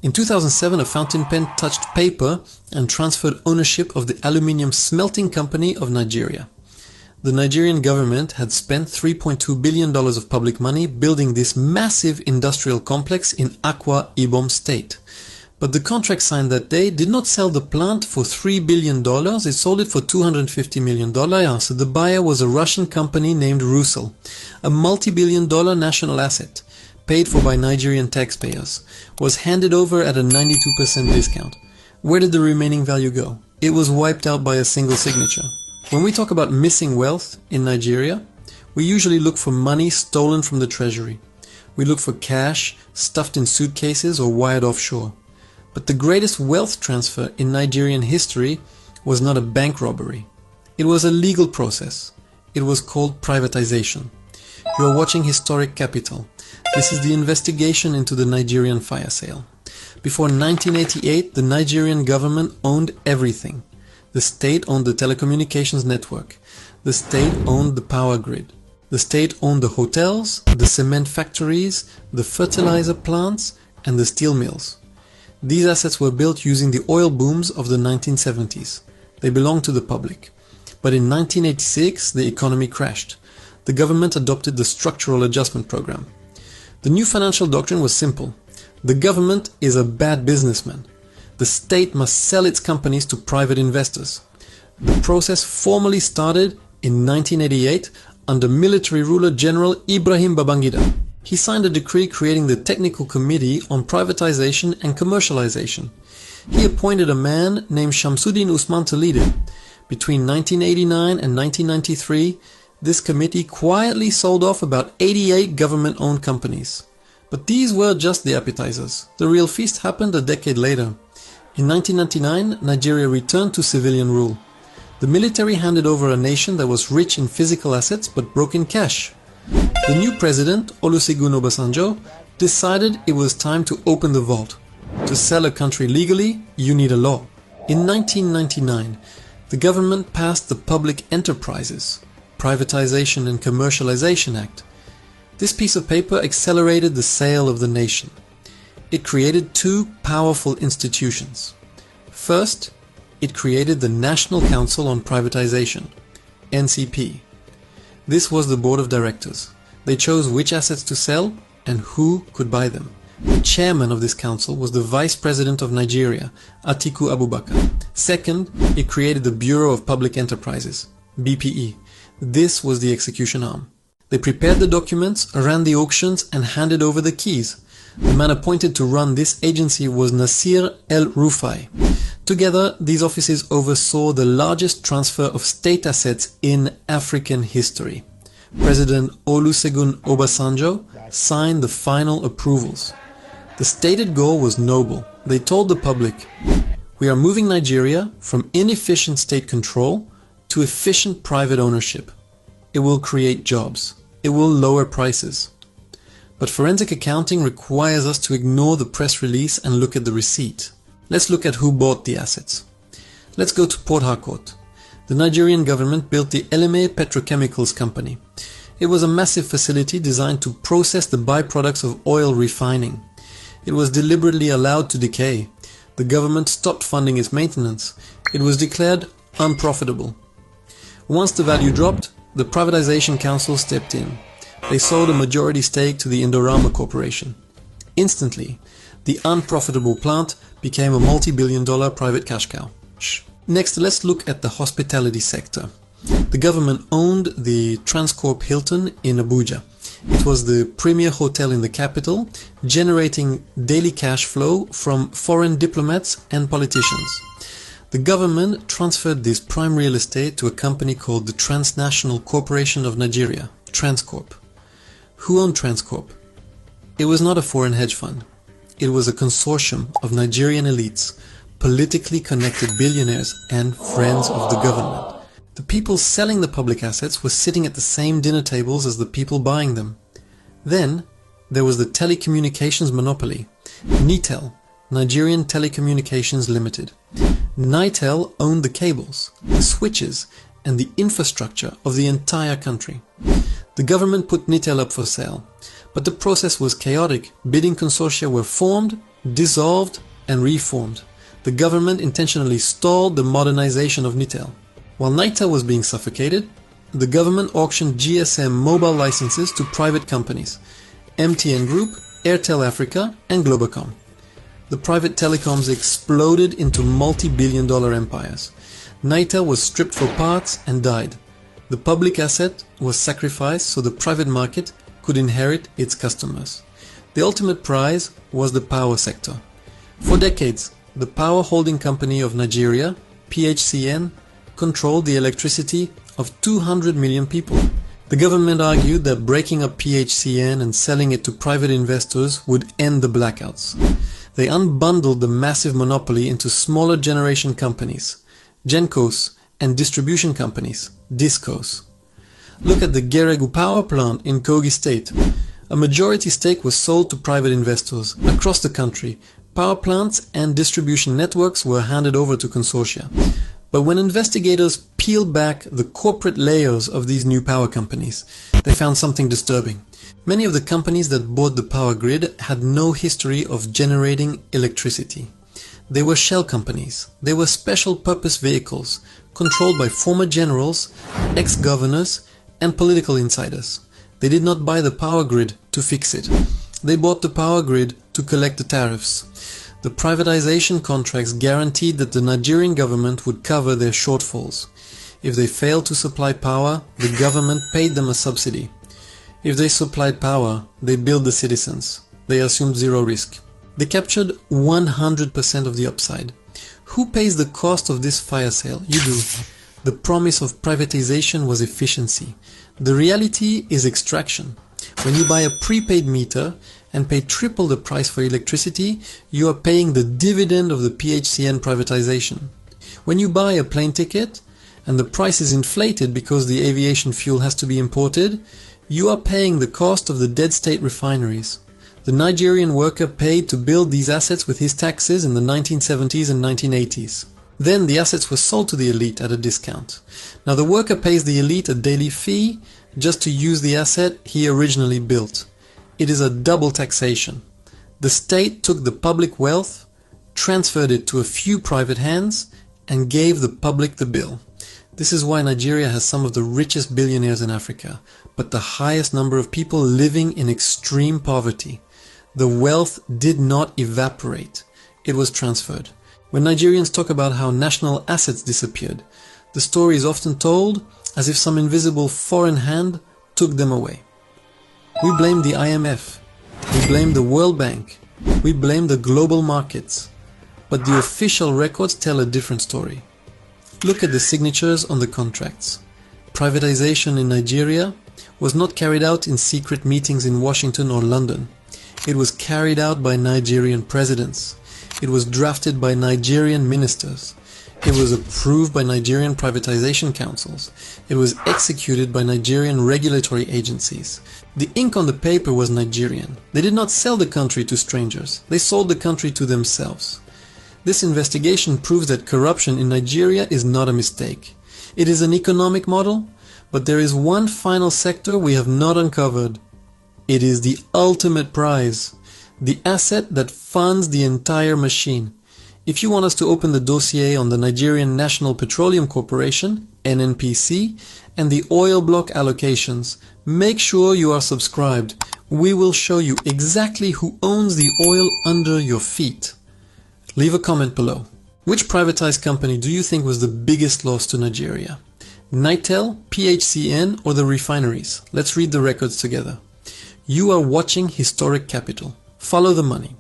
In 2007, a fountain pen touched paper and transferred ownership of the aluminium smelting company of Nigeria. The Nigerian government had spent $3.2 billion of public money building this massive industrial complex in Akwa Ibom State. But the contract signed that day did not sell the plant for $3 billion, it sold it for $250 million. So the buyer was a Russian company named Rusal, a multi-billion-dollar national asset, paid for by Nigerian taxpayers, was handed over at a 92% discount. Where did the remaining value go? It was wiped out by a single signature. When we talk about missing wealth in Nigeria, we usually look for money stolen from the treasury. We look for cash stuffed in suitcases or wired offshore. But the greatest wealth transfer in Nigerian history was not a bank robbery. It was a legal process. It was called privatization. You are watching Historic Capital. This is the investigation into the Nigerian fire sale. Before 1988, the Nigerian government owned everything. The state owned the telecommunications network. The state owned the power grid. The state owned the hotels, the cement factories, the fertilizer plants, and the steel mills. These assets were built using the oil booms of the 1970s. They belonged to the public. But in 1986, the economy crashed. The government adopted the Structural Adjustment Program. The new financial doctrine was simple. The government is a bad businessman. The state must sell its companies to private investors. The process formally started in 1988 under military ruler General Ibrahim Babangida. He signed a decree creating the Technical Committee on Privatization and Commercialization. He appointed a man named Shamsuddin Usman to lead it. Between 1989 and 1993, this committee quietly sold off about 88 government-owned companies. But these were just the appetizers. The real feast happened a decade later. In 1999, Nigeria returned to civilian rule. The military handed over a nation that was rich in physical assets but broke in cash. The new president, Olusegun Obasanjo, decided it was time to open the vault. To sell a country legally, you need a law. In 1999, the government passed the Public Enterprises, Privatization and Commercialization Act. This piece of paper accelerated the sale of the nation. It created two powerful institutions. First, it created the National Council on Privatization, NCP. This was the board of directors. They chose which assets to sell and who could buy them. The chairman of this council was the Vice President of Nigeria, Atiku Abubakar. Second, it created the Bureau of Public Enterprises, BPE. This was the execution arm. They prepared the documents, ran the auctions, and handed over the keys. The man appointed to run this agency was Nasir El-Rufai. Together, these offices oversaw the largest transfer of state assets in African history. President Olusegun Obasanjo signed the final approvals. The stated goal was noble. They told the public, "We are moving Nigeria from inefficient state control to efficient private ownership. It will create jobs. It will lower prices." But forensic accounting requires us to ignore the press release and look at the receipt. Let's look at who bought the assets. Let's go to Port Harcourt. The Nigerian government built the Eleme Petrochemicals Company. It was a massive facility designed to process the byproducts of oil refining. It was deliberately allowed to decay. The government stopped funding its maintenance. It was declared unprofitable. Once the value dropped, the Privatization Council stepped in. They sold a majority stake to the Indorama Corporation. Instantly, the unprofitable plant became a multi-billion-dollar private cash cow. Next, let's look at the hospitality sector. The government owned the Transcorp Hilton in Abuja. It was the premier hotel in the capital, generating daily cash flow from foreign diplomats and politicians. The government transferred this prime real estate to a company called the Transnational Corporation of Nigeria, Transcorp. Who owned Transcorp? It was not a foreign hedge fund. It was a consortium of Nigerian elites, politically connected billionaires and friends of the government. The people selling the public assets were sitting at the same dinner tables as the people buying them. Then, there was the telecommunications monopoly, NITEL, Nigerian Telecommunications Limited. NITEL owned the cables, the switches, and the infrastructure of the entire country. The government put NITEL up for sale, but the process was chaotic. Bidding consortia were formed, dissolved and reformed. The government intentionally stalled the modernization of Nitel. While Nitel was being suffocated, the government auctioned GSM mobile licenses to private companies, MTN Group, Airtel Africa, and Globacom. The private telecoms exploded into multi-billion-dollar empires. Nitel was stripped for parts and died. The public asset was sacrificed so the private market could inherit its customers. The ultimate prize was the power sector. For decades, the power holding company of Nigeria, PHCN, controlled the electricity of 200 million people. The government argued that breaking up PHCN and selling it to private investors would end the blackouts. They unbundled the massive monopoly into smaller generation companies, Gencos, and distribution companies, Discos. Look at the Geregu power plant in Kogi State. A majority stake was sold to private investors. Across the country, power plants and distribution networks were handed over to consortia. But when investigators peeled back the corporate layers of these new power companies, they found something disturbing. Many of the companies that bought the power grid had no history of generating electricity. They were shell companies. They were special purpose vehicles controlled by former generals, ex-governors, and political insiders. They did not buy the power grid to fix it. They bought the power grid to collect the tariffs. The privatization contracts guaranteed that the Nigerian government would cover their shortfalls. If they failed to supply power, the government paid them a subsidy. If they supplied power, they billed the citizens. They assumed zero risk. They captured 100% of the upside. Who pays the cost of this fire sale? You do. The promise of privatization was efficiency. The reality is extraction. When you buy a prepaid meter and pay triple the price for electricity, you are paying the dividend of the PHCN privatization. When you buy a plane ticket and the price is inflated because the aviation fuel has to be imported, you are paying the cost of the dead state refineries. The Nigerian worker paid to build these assets with his taxes in the 1970s and 1980s. Then the assets were sold to the elite at a discount. Now the worker pays the elite a daily fee just to use the asset he originally built. It is a double taxation. The state took the public wealth, transferred it to a few private hands, and gave the public the bill. This is why Nigeria has some of the richest billionaires in Africa, but the highest number of people living in extreme poverty. The wealth did not evaporate. It was transferred. When Nigerians talk about how national assets disappeared, the story is often told as if some invisible foreign hand took them away. We blame the IMF, we blame the World Bank, we blame the global markets, but the official records tell a different story. Look at the signatures on the contracts. Privatization in Nigeria was not carried out in secret meetings in Washington or London. It was carried out by Nigerian presidents. It was drafted by Nigerian ministers. It was approved by Nigerian privatization councils. It was executed by Nigerian regulatory agencies. The ink on the paper was Nigerian. They did not sell the country to strangers. They sold the country to themselves. This investigation proves that corruption in Nigeria is not a mistake. It is an economic model, but there is one final sector we have not uncovered. It is the ultimate prize, the asset that funds the entire machine. If you want us to open the dossier on the Nigerian National Petroleum Corporation, NNPC, and the oil block allocations, make sure you are subscribed. We will show you exactly who owns the oil under your feet. Leave a comment below. Which privatized company do you think was the biggest loss to Nigeria? Nitel, PHCN, or the refineries? Let's read the records together. You are watching Historic Capital. Follow the money.